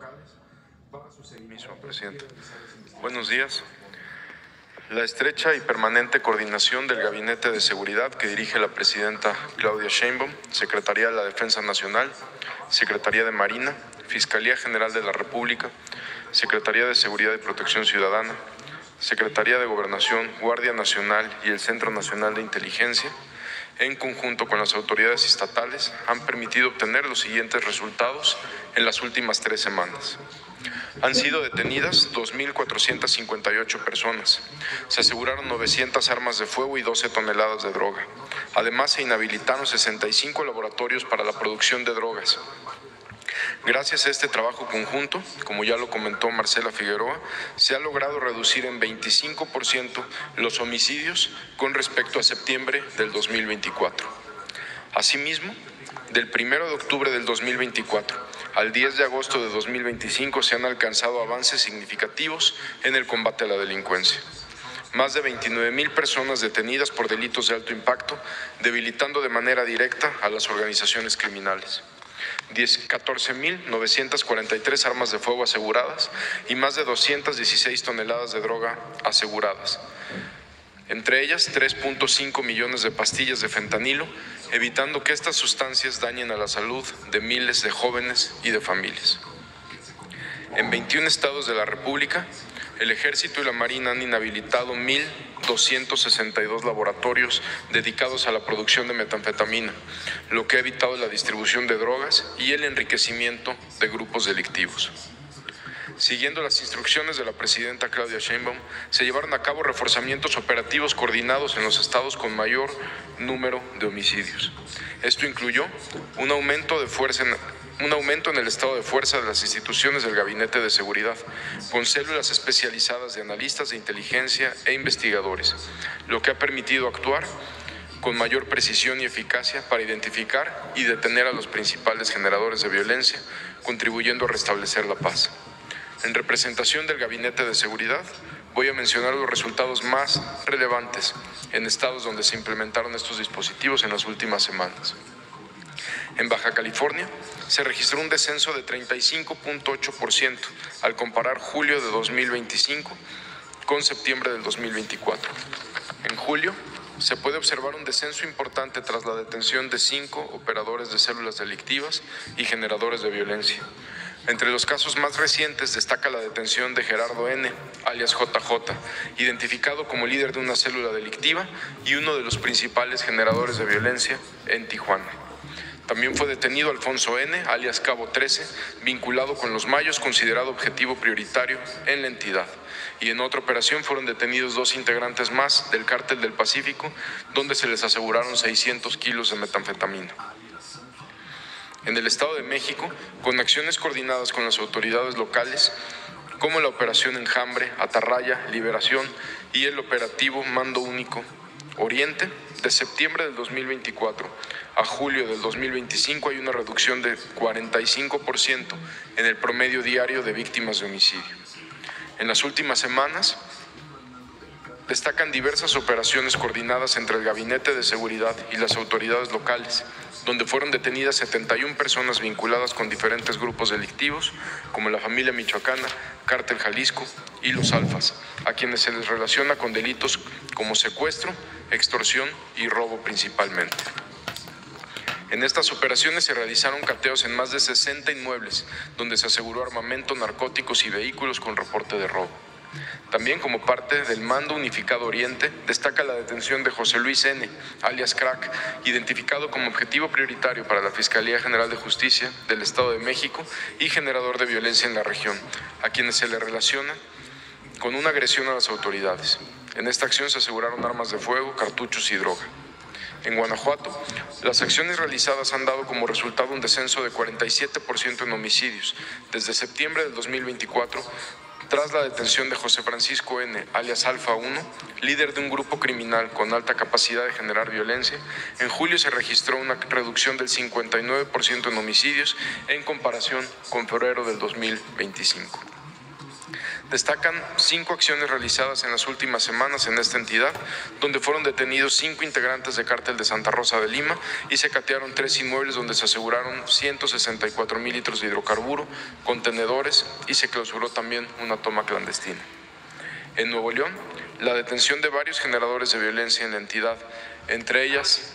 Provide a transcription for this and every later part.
locales para su seguimiento. Presidente. Buenos días. La estrecha y permanente coordinación del Gabinete de Seguridad que dirige la presidenta Claudia Sheinbaum, Secretaría de la Defensa Nacional, Secretaría de Marina, Fiscalía General de la República, Secretaría de Seguridad y Protección Ciudadana, Secretaría de Gobernación, Guardia Nacional y el Centro Nacional de Inteligencia, en conjunto con las autoridades estatales, han permitido obtener los siguientes resultados en las últimas 3 semanas. Han sido detenidas 2.458 personas. Se aseguraron 900 armas de fuego y 12 toneladas de droga. Además, se inhabilitaron 65 laboratorios para la producción de drogas. Gracias a este trabajo conjunto, como ya lo comentó Marcela Figueroa, se ha logrado reducir en 25% los homicidios con respecto a septiembre del 2024. Asimismo, del 1 de octubre del 2024 al 10 de agosto de 2025 se han alcanzado avances significativos en el combate a la delincuencia. Más de 29,000 personas detenidas por delitos de alto impacto, debilitando de manera directa a las organizaciones criminales. 14,943 armas de fuego aseguradas y más de 216 toneladas de droga aseguradas. Entre ellas, 3.5 millones de pastillas de fentanilo, evitando que estas sustancias dañen a la salud de miles de jóvenes y de familias. En 21 estados de la República, el Ejército y la Marina han inhabilitado 1,262 laboratorios dedicados a la producción de metanfetamina, lo que ha evitado la distribución de drogas y el enriquecimiento de grupos delictivos. Siguiendo las instrucciones de la presidenta Claudia Sheinbaum, se llevaron a cabo reforzamientos operativos coordinados en los estados con mayor número de homicidios. Esto incluyó un aumento en el estado de fuerza de las instituciones del Gabinete de Seguridad, con células especializadas de analistas de inteligencia e investigadores, lo que ha permitido actuar con mayor precisión y eficacia para identificar y detener a los principales generadores de violencia, contribuyendo a restablecer la paz. En representación del Gabinete de Seguridad, voy a mencionar los resultados más relevantes en estados donde se implementaron estos dispositivos en las últimas semanas. En Baja California, se registró un descenso de 35.8% al comparar julio de 2025 con septiembre del 2024. En julio, se puede observar un descenso importante tras la detención de 5 operadores de células delictivas y generadores de violencia. Entre los casos más recientes destaca la detención de Gerardo N., alias JJ, identificado como líder de una célula delictiva y uno de los principales generadores de violencia en Tijuana. También fue detenido Alfonso N., alias Cabo 13, vinculado con los Mayos, considerado objetivo prioritario en la entidad. Y en otra operación fueron detenidos 2 integrantes más del Cártel del Pacífico, donde se les aseguraron 600 kilos de metanfetamina. En el Estado de México, con acciones coordinadas con las autoridades locales, como la Operación Enjambre, Atarraya, Liberación y el operativo Mando Único Oriente, de septiembre del 2024 a julio del 2025 hay una reducción de 45% en el promedio diario de víctimas de homicidio. En las últimas semanas, destacan diversas operaciones coordinadas entre el Gabinete de Seguridad y las autoridades locales, donde fueron detenidas 71 personas vinculadas con diferentes grupos delictivos, como la familia michoacana, Cártel Jalisco y los Alfas, a quienes se les relaciona con delitos como secuestro, extorsión y robo principalmente. En estas operaciones se realizaron cateos en más de 60 inmuebles, donde se aseguró armamento, narcóticos y vehículos con reporte de robo. También como parte del Mando Unificado Oriente, destaca la detención de José Luis N., alias Crack, identificado como objetivo prioritario para la Fiscalía General de Justicia del Estado de México y generador de violencia en la región, a quienes se le relaciona con una agresión a las autoridades. En esta acción se aseguraron armas de fuego, cartuchos y droga. En Guanajuato, las acciones realizadas han dado como resultado un descenso de 47% en homicidios desde septiembre del 2024, tras la detención de José Francisco N., alias Alfa 1, líder de un grupo criminal con alta capacidad de generar violencia. En julio se registró una reducción del 59% en homicidios en comparación con febrero del 2025. Destacan 5 acciones realizadas en las últimas semanas en esta entidad, donde fueron detenidos 5 integrantes de Cártel de Santa Rosa de Lima y se catearon 3 inmuebles donde se aseguraron 164,000 litros de hidrocarburo, contenedores y se clausuró también una toma clandestina. En Nuevo León, la detención de varios generadores de violencia en la entidad, entre ellas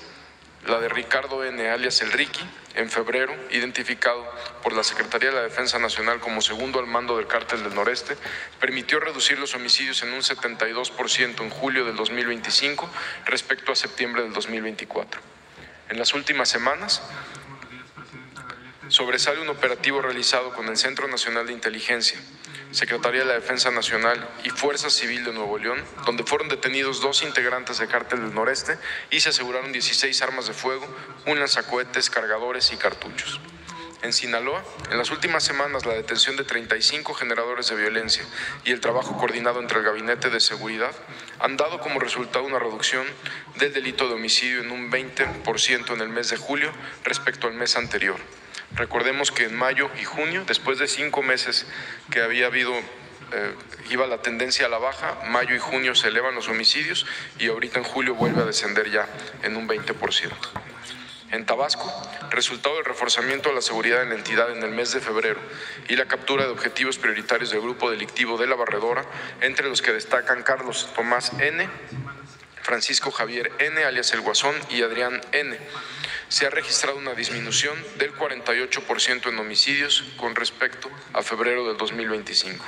la de Ricardo N., alias El Ricky, en febrero, identificado por la Secretaría de la Defensa Nacional como segundo al mando del Cártel del Noreste, permitió reducir los homicidios en un 72% en julio del 2025 respecto a septiembre del 2024. En las últimas semanas, sobresale un operativo realizado con el Centro Nacional de Inteligencia, Secretaría de la Defensa Nacional y Fuerza Civil de Nuevo León, donde fueron detenidos 2 integrantes del Cártel del Noreste y se aseguraron 16 armas de fuego, un lanzacohetes, cargadores y cartuchos. En Sinaloa, en las últimas semanas, la detención de 35 generadores de violencia y el trabajo coordinado entre el Gabinete de Seguridad han dado como resultado una reducción del delito de homicidio en un 20% en el mes de julio respecto al mes anterior. Recordemos que en mayo y junio, después de 5 meses que había habido, iba la tendencia a la baja, mayo y junio se elevan los homicidios y ahorita en julio vuelve a descender ya en un 20%. En Tabasco, resultado del reforzamiento de la seguridad en la entidad en el mes de febrero y la captura de objetivos prioritarios del grupo delictivo de La Barredora, entre los que destacan Carlos Tomás N., Francisco Javier N., alias El Guasón, y Adrián N., se ha registrado una disminución del 48% en homicidios con respecto a febrero del 2025.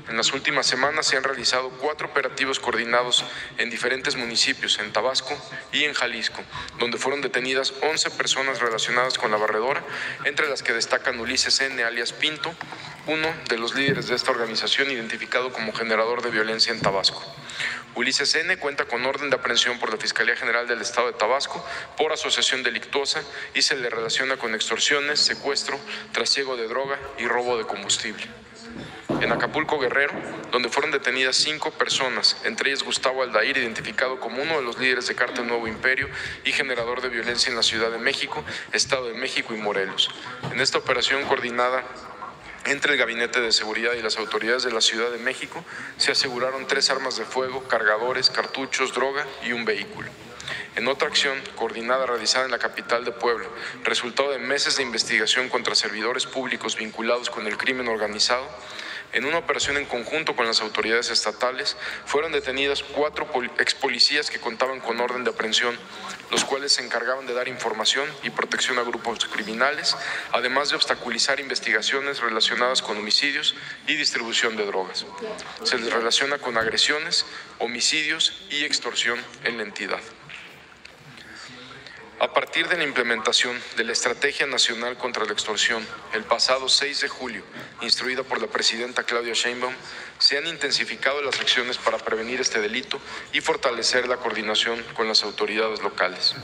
En las últimas semanas se han realizado 4 operativos coordinados en diferentes municipios, en Tabasco y en Jalisco, donde fueron detenidas 11 personas relacionadas con La Barredora, entre las que destacan Ulises N., alias Pinto, uno de los líderes de esta organización identificado como generador de violencia en Tabasco. Ulises N. cuenta con orden de aprehensión por la Fiscalía General del Estado de Tabasco por asociación delictuosa y se le relaciona con extorsiones, secuestro, trasiego de droga y robo de combustible. En Acapulco, Guerrero, donde fueron detenidas 5 personas, entre ellas Gustavo Aldair, identificado como uno de los líderes de Cártel Nuevo Imperio y generador de violencia en la Ciudad de México, Estado de México y Morelos. En esta operación coordinada entre el Gabinete de Seguridad y las autoridades de la Ciudad de México, se aseguraron 3 armas de fuego, cargadores, cartuchos, droga y un vehículo. En otra acción coordinada realizada en la capital de Puebla, resultado de meses de investigación contra servidores públicos vinculados con el crimen organizado, en una operación en conjunto con las autoridades estatales, fueron detenidas 4 expolicías que contaban con orden de aprehensión, los cuales se encargaban de dar información y protección a grupos criminales, además de obstaculizar investigaciones relacionadas con homicidios y distribución de drogas. Se les relaciona con agresiones, homicidios y extorsión en la entidad. A partir de la implementación de la Estrategia Nacional contra la Extorsión, el pasado 6 de julio, instruida por la presidenta Claudia Sheinbaum, se han intensificado las acciones para prevenir este delito y fortalecer la coordinación con las autoridades locales.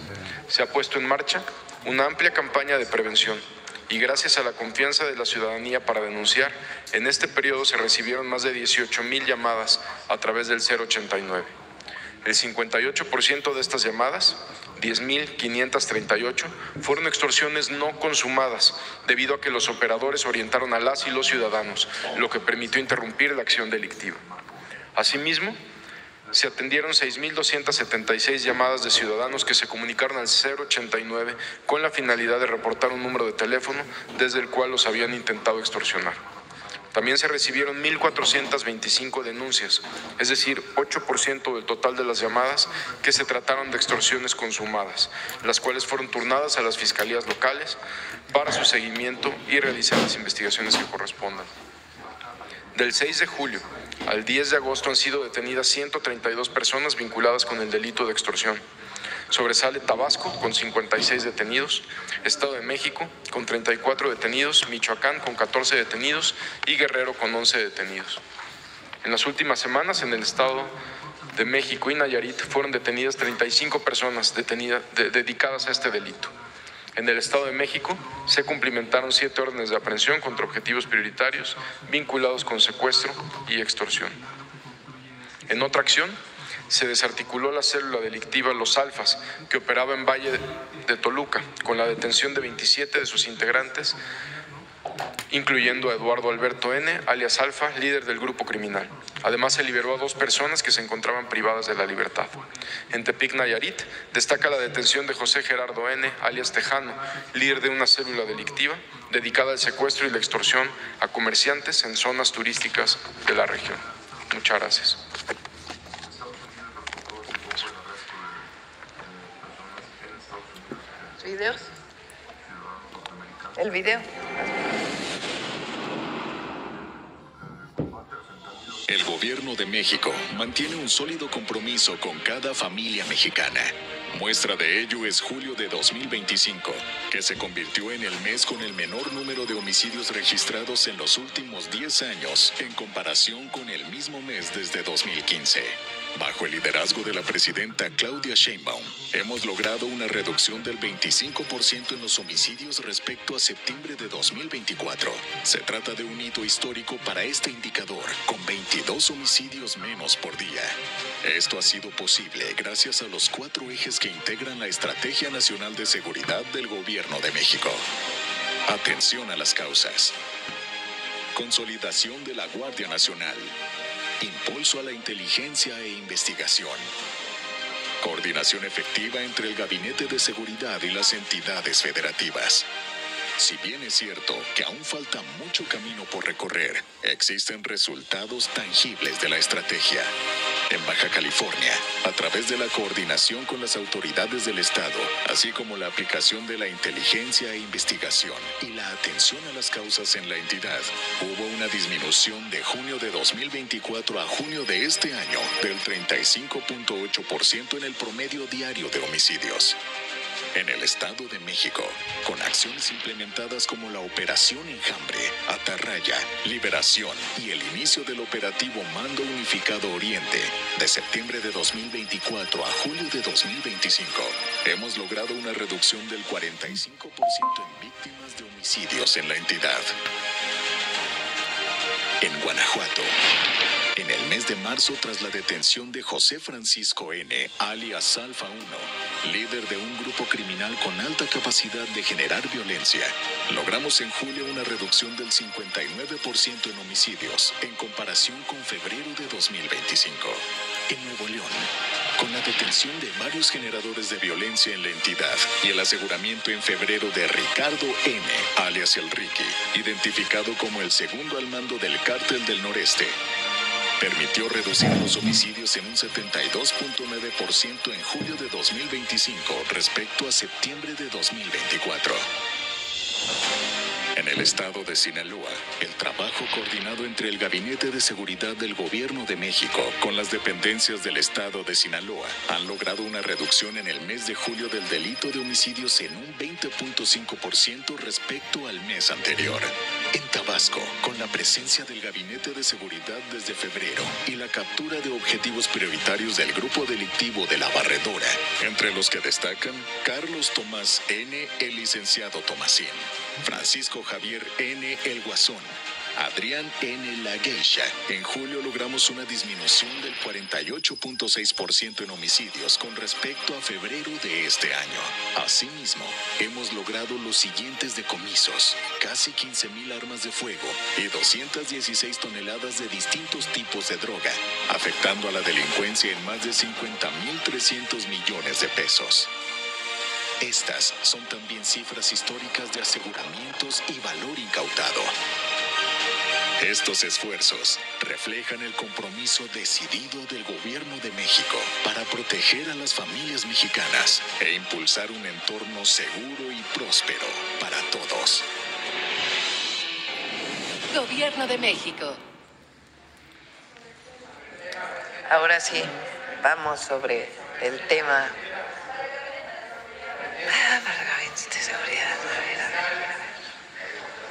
Se ha puesto en marcha una amplia campaña de prevención y gracias a la confianza de la ciudadanía para denunciar, en este periodo se recibieron más de 18,000 llamadas a través del 089. El 58% de estas llamadas, 10,538, fueron extorsiones no consumadas, debido a que los operadores orientaron a las y los ciudadanos, lo que permitió interrumpir la acción delictiva. Asimismo, se atendieron 6,276 llamadas de ciudadanos que se comunicaron al 089 con la finalidad de reportar un número de teléfono desde el cual los habían intentado extorsionar. También se recibieron 1,425 denuncias, es decir, 8% del total de las llamadas que se trataron de extorsiones consumadas, las cuales fueron turnadas a las fiscalías locales para su seguimiento y realizar las investigaciones que correspondan. Del 6 de julio al 10 de agosto han sido detenidas 132 personas vinculadas con el delito de extorsión. Sobresale Tabasco con 56 detenidos, Estado de México con 34 detenidos, Michoacán con 14 detenidos y Guerrero con 11 detenidos. En las últimas semanas en el Estado de México y Nayarit fueron detenidas 35 personas dedicadas a este delito. En el Estado de México se cumplimentaron 7 órdenes de aprehensión contra objetivos prioritarios vinculados con secuestro y extorsión. En otra acción, se desarticuló la célula delictiva Los Alfas, que operaba en Valle de Toluca, con la detención de 27 de sus integrantes, incluyendo a Eduardo Alberto N., alias Alfa, líder del grupo criminal. Además, se liberó a 2 personas que se encontraban privadas de la libertad. En Tepic, Nayarit, destaca la detención de José Gerardo N., alias Tejano, líder de una célula delictiva dedicada al secuestro y la extorsión a comerciantes en zonas turísticas de la región. Muchas gracias. ¿Videos? ¿El video? El gobierno de México mantiene un sólido compromiso con cada familia mexicana. Muestra de ello es julio de 2025, que se convirtió en el mes con el menor número de homicidios registrados en los últimos 10 años en comparación con el mismo mes desde 2015. Bajo el liderazgo de la presidenta Claudia Sheinbaum, hemos logrado una reducción del 25% en los homicidios respecto a septiembre de 2024. Se trata de un hito histórico para este indicador, con 22 homicidios menos por día. Esto ha sido posible gracias a los 4 ejes que integran la Estrategia Nacional de Seguridad del Gobierno de México. Atención a las causas. Consolidación de la Guardia Nacional. Impulso a la inteligencia e investigación. Coordinación efectiva entre el Gabinete de Seguridad y las entidades federativas. Si bien es cierto que aún falta mucho camino por recorrer, existen resultados tangibles de la estrategia. En Baja California, a través de la coordinación con las autoridades del Estado, así como la aplicación de la inteligencia e investigación y la atención a las causas en la entidad, hubo una disminución de junio de 2024 a junio de este año del 35.8% en el promedio diario de homicidios. En el Estado de México, con acciones implementadas como la Operación Enjambre, Atarraya, Liberación y el inicio del operativo Mando Unificado Oriente, de septiembre de 2024 a julio de 2025, hemos logrado una reducción del 45% en víctimas de homicidios en la entidad. En Guanajuato, en el mes de marzo, tras la detención de José Francisco N., alias Alfa 1, líder de un grupo criminal con alta capacidad de generar violencia, logramos en julio una reducción del 59% en homicidios en comparación con febrero de 2025. En Nuevo León, con la detención de varios generadores de violencia en la entidad y el aseguramiento en febrero de Ricardo N., alias El Ricky, identificado como el segundo al mando del Cártel del Noreste, permitió reducir los homicidios en un 72.9% en julio de 2025 respecto a septiembre de 2024. En el estado de Sinaloa, el trabajo coordinado entre el Gabinete de Seguridad del Gobierno de México con las dependencias del estado de Sinaloa han logrado una reducción en el mes de julio del delito de homicidios en un 20.5% respecto al mes anterior. En Tabasco, con la presencia del Gabinete de Seguridad desde febrero y la captura de objetivos prioritarios del grupo delictivo de La Barredora, entre los que destacan Carlos Tomás N., el licenciado Tomasín, Francisco Javier N., el Guasón, Adrián N., la Geisha. En julio logramos una disminución del 48.6% en homicidios con respecto a febrero de este año. Asimismo, hemos logrado los siguientes decomisos: casi 15,000 armas de fuego y 216 toneladas de distintos tipos de droga, afectando a la delincuencia en más de 50,300 millones de pesos. Estas son también cifras históricas de aseguramientos y valor incautado. Estos esfuerzos reflejan el compromiso decidido del Gobierno de México para proteger a las familias mexicanas e impulsar un entorno seguro y próspero para todos. Gobierno de México. Ahora sí, vamos sobre el tema de seguridad. A ver.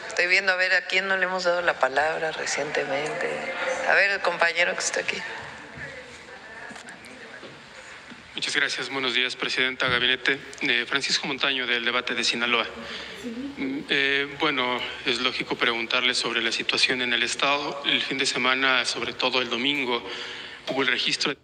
Estoy viendo a ver a quién no le hemos dado la palabra recientemente. A ver, el compañero que está aquí. Muchas gracias. Buenos días, Presidenta, Gabinete. Francisco Montaño, del debate de Sinaloa. Bueno, es lógico preguntarle sobre la situación en el Estado. El fin de semana, sobre todo el domingo, hubo el registro de